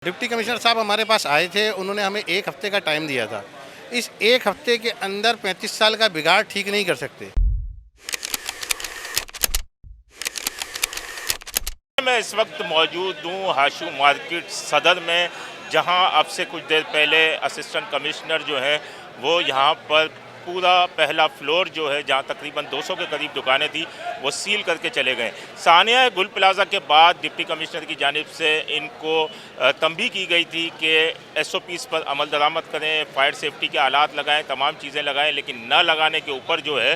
Deputy commissioner साहब हमारे पास आए थे, उन्होंने हमें 1 हफ्ते का टाइम दिया था। इस 1 हफ्ते के अंदर 35 साल का बिगाड़ ठीक नहीं कर सकते। मैं इस वक्त मौजूद हूँ हाशू मार्केट सदर में, जहां अब से कुछ देर पहले असिस्टेंट कमिश्नर जो है वो यहां पर पूरा पहला फ्लोर जो है जहां तकरीबन 200 के करीब दुकानें थी वो सील करके चले गए। सानिया गुल प्लाजा के बाद डिप्टी कमिश्नर की जानिब से इनको तंबीह की गई थी कि SOPs पर अमल दरामद करें, फायर सेफ्टी के आलात लगाएं, तमाम चीज़ें लगाएं, लेकिन न लगाने के ऊपर जो है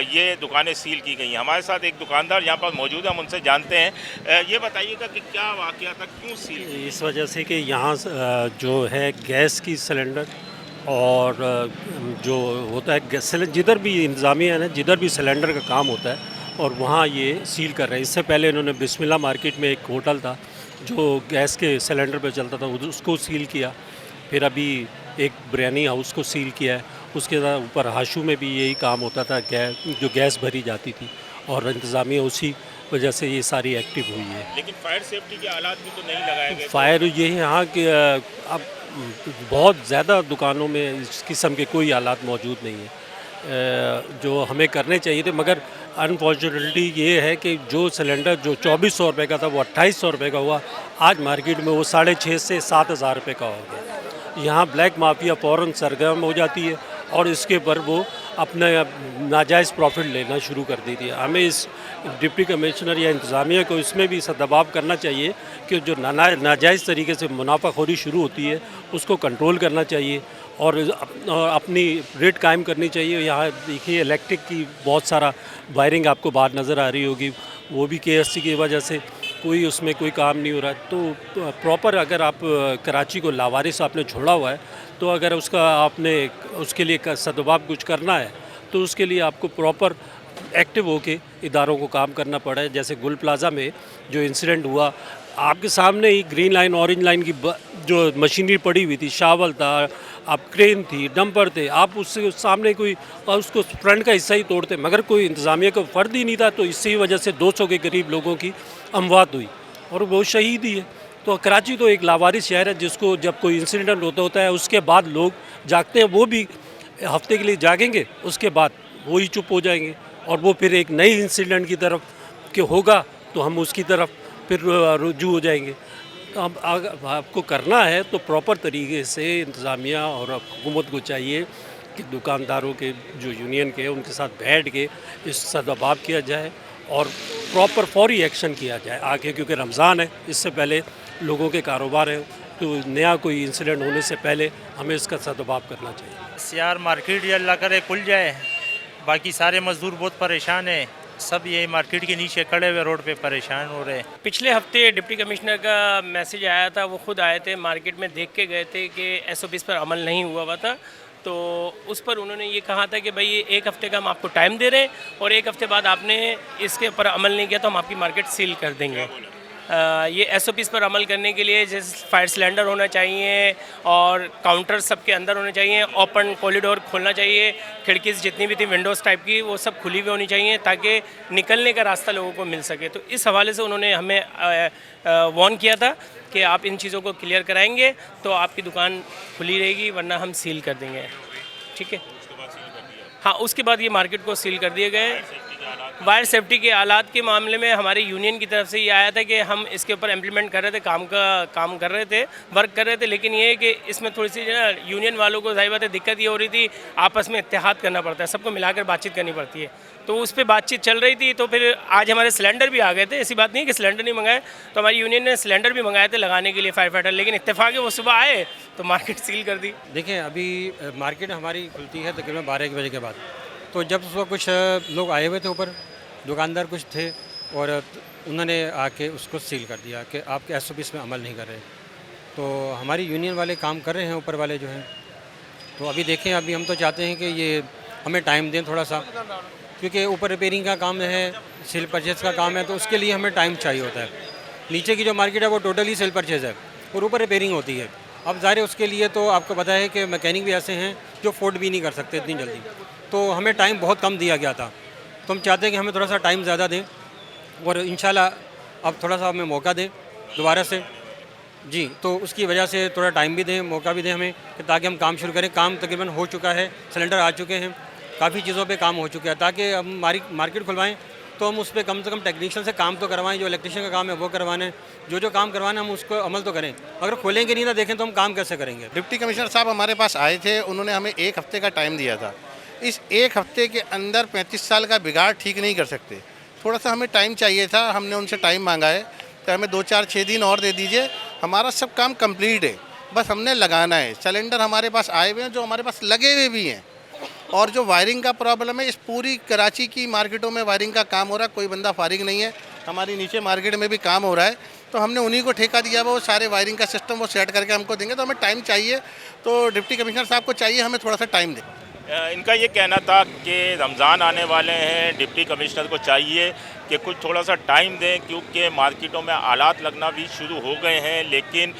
ये दुकानें सील की गई हैं। हमारे साथ एक दुकानदार यहाँ पर मौजूद है, हम उनसे जानते हैं। ये बताइएगा कि क्या वाक़या था, क्यों सील? इस वजह से कि यहाँ जो है गैस की सिलेंडर और जो होता है गैस सिलेंडर जिधर भी इंतज़ामिया है ना, जिधर भी सिलेंडर का काम होता है और वहाँ ये सील कर रहे हैं। इससे पहले इन्होंने बिस्मिल्लाह मार्केट में एक होटल था जो गैस के सिलेंडर पे चलता था, उसको सील किया। फिर अभी एक बिरयानी हाउस को सील किया है। उसके बाद ऊपर हाशू में भी यही काम होता था, जो गैस भरी जाती थी और इंतज़ामिया उसी वजह से ये सारी एक्टिव हुई है। लेकिन फायर सेफ्टी के आलात भी तो नहीं लगाए गए। फायर ये यहाँ के अब बहुत ज़्यादा दुकानों में इस किस्म के कोई हालात मौजूद नहीं है जो हमें करने चाहिए थे, मगर अनफॉर्चुनेटली ये है कि जो सिलेंडर जो 2400 रुपये का था वो 2800 रुपये का हुआ। आज मार्केट में वो 6,500 से 7,000 रुपये का हो गया। यहाँ ब्लैक माफिया फ़ौरन सरगर्म हो जाती है और इसके ऊपर वो अपने नाजायज़ प्रॉफिट लेना शुरू कर देती है। हमें इस डिप्टी कमिश्नर या इंतज़ामिया को इसमें भी दबाव करना चाहिए कि जो नाजायज़ तरीके से मुनाफाखोरी शुरू होती है उसको कंट्रोल करना चाहिए और अपनी रेट कायम करनी चाहिए। यहाँ देखिए इलेक्ट्रिक की बहुत सारा वायरिंग आपको बाहर नज़र आ रही होगी, वो भी KSC की वजह से कोई उसमें कोई काम नहीं हो रहा है। तो प्रॉपर अगर आप कराची को लावारिस आपने छोड़ा हुआ है तो अगर उसका आपने उसके लिए सदुभाव कुछ करना है तो उसके लिए आपको प्रॉपर एक्टिव होके इदारों को काम करना पड़ा है। जैसे गुल प्लाजा में जो इंसिडेंट हुआ, आपके सामने ही ग्रीन लाइन ऑरेंज लाइन की जो मशीनरी पड़ी हुई थी, शावल था, आप क्रेन थी, डंपर थे, आप उससे सामने कोई उसको फ्रंट का हिस्सा ही तोड़ते, मगर कोई इंतज़ामिया को फ़र्द ही नहीं था। तो इसी वजह से 200 के करीब लोगों की अमवात हुई और वो शहीद ही है। तो कराची तो एक लावारिस शहर है जिसको जब कोई इंसिडेंट होता है उसके बाद लोग जागते हैं, वो भी हफ्ते के लिए जागेंगे, उसके बाद वो ही चुप हो जाएंगे और वो फिर एक नई इंसिडेंट की तरफ के होगा तो हम उसकी तरफ फिर रुजू हो जाएंगे। तो अब आपको करना है तो प्रॉपर तरीके से इंतज़ामिया और हुकूमत को चाहिए कि दुकानदारों के जो यूनियन के उनके साथ बैठ के इस सदभाव किया जाए और प्रॉपर फौरी एक्शन किया जाए आगे, क्योंकि रमज़ान है, इससे पहले लोगों के कारोबार है, तो नया कोई इंसिडेंट होने से पहले हमें इसका सदभाव करना चाहिए। यार मार्केट या अल्लाह करे खुल जाए, बाकी सारे मज़दूर बहुत परेशान हैं, सब ये मार्केट के नीचे खड़े हुए रोड पे परेशान हो रहे हैं। पिछले हफ्ते डिप्टी कमिश्नर का मैसेज आया था, वो खुद आए थे, मार्केट में देख के गए थे कि SOPs पर अमल नहीं हुआ था। तो उस पर उन्होंने ये कहा था कि भाई ये 1 हफ्ते का हम आपको टाइम दे रहे हैं और 1 हफ्ते बाद आपने इसके ऊपर अमल नहीं किया तो हम आपकी मार्केट सील कर देंगे। ये SOPs पर अमल करने के लिए जैसे फायर सिलेंडर होना चाहिए और काउंटर सबके अंदर होने चाहिए, ओपन कॉरिडोर खोलना चाहिए, खिड़की जितनी भी थी विंडोज़ टाइप की वो सब खुली हुई होनी चाहिए ताकि निकलने का रास्ता लोगों को मिल सके। तो इस हवाले से उन्होंने हमें वार्न किया था कि आप इन चीज़ों को क्लियर कराएंगे तो आपकी दुकान खुली रहेगी, वरना हम सील कर देंगे। ठीक है, हाँ, उसके बाद ये मार्केट को सील कर दिए गए। फायर सेफ्टी के आलात के मामले में हमारे यूनियन की तरफ से ये आया था कि हम इसके ऊपर इम्प्लीमेंट कर रहे थे, काम कर रहे थे, वर्क कर रहे थे, लेकिन ये है कि इसमें थोड़ी सी जो है यूनियन वालों को ज़ाहिर बात है दिक्कत ये हो रही थी, आपस में इत्तेहाद करना पड़ता है, सबको मिलाकर बातचीत करनी पड़ती है, तो उस पर बातचीत चल रही थी। तो फिर आज हमारे सिलेंडर भी आ गए थे, ऐसी बात नहीं है कि सिलेंडर नहीं मंगाए, तो हमारी यूनियन ने सिलेंडर भी मंगाए थे लगाने के लिए फायर फाइटर, लेकिन इत्तेफाक है वो सुबह आए तो मार्केट सील कर दी। देखिए अभी मार्केट हमारी खुलती है तकरीबन 12 बजे के बाद, तो जब सुबह कुछ लोग आए हुए थे ऊपर, दुकानदार कुछ थे और उन्होंने आके उसको सील कर दिया कि आपके SOPs में अमल नहीं कर रहे। तो हमारी यूनियन वाले काम कर रहे हैं, ऊपर वाले जो हैं, तो अभी देखें, अभी हम तो चाहते हैं कि ये हमें टाइम दें थोड़ा सा, क्योंकि ऊपर रिपेयरिंग का काम है, सेल परचेज़ का काम है, तो उसके लिए हमें टाइम चाहिए होता है। नीचे की जो मार्केट है वो टोटली सेल परचेज़ है और ऊपर रिपेयरिंग होती है। अब ज़ाहिर उसके लिए तो आपको पता है कि मैकेनिक भी ऐसे हैं जो अफोर्ड भी नहीं कर सकते इतनी जल्दी, तो हमें टाइम बहुत कम दिया गया था। तो हम चाहते हैं कि हमें थोड़ा सा टाइम ज़्यादा दें और इंशाल्लाह अब थोड़ा सा हमें मौका दें दोबारा से जी, तो उसकी वजह से थोड़ा टाइम भी दें, मौका भी दें हमें कि ताकि हम काम शुरू करें। काम तकरीबन हो चुका है, सिलेंडर आ चुके हैं, काफ़ी चीज़ों पे काम हो चुका है, ताकि हम मार्केट खुलवाएं तो हम उस पर कम से कम टेक्नीशियन से काम तो करवाएं, जो इलेक्ट्रिशियन का काम है वो करवाना है, जो काम करवाना है हम उसको अमल तो करें। अगर खोलेंगे नहीं ना देखें तो हम काम कैसे करेंगे। डिप्टी कमिश्नर साहब हमारे पास आए थे, उन्होंने हमें 1 हफ्ते का टाइम दिया था। इस 1 हफ्ते के अंदर 35 साल का बिगाड़ ठीक नहीं कर सकते, थोड़ा सा हमें टाइम चाहिए था। हमने उनसे टाइम मांगा है तो हमें 2, 4, 6 दिन और दे दीजिए, हमारा सब काम कंप्लीट है, बस हमने लगाना है। सिलेंडर हमारे पास आए हुए हैं, जो हमारे पास लगे हुए भी हैं, और जो वायरिंग का प्रॉब्लम है, इस पूरी कराची की मार्केटों में वायरिंग का काम हो रहा है, कोई बंदा फारिग नहीं है। हमारी नीचे मार्केट में भी काम हो रहा है, तो हमने उन्हीं को ठेका दिया, वो सारे वायरिंग का सिस्टम वो सेट करके हमको देंगे। तो हमें टाइम चाहिए, तो डिप्टी कमिश्नर साहब को चाहिए हमें थोड़ा सा टाइम दें। इनका ये कहना था कि रमज़ान आने वाले हैं, डिप्टी कमिश्नर को चाहिए कि कुछ थोड़ा सा टाइम दें, क्योंकि मार्केटों में आलात लगना भी शुरू हो गए हैं। लेकिन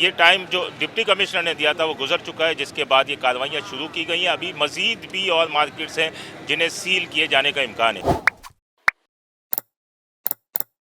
ये टाइम जो डिप्टी कमिश्नर ने दिया था वो गुजर चुका है, जिसके बाद ये कार्रवाइयाँ शुरू की गई हैं। अभी मज़ीद भी और मार्केट्स हैं जिन्हें सील किए जाने का इम्कान है।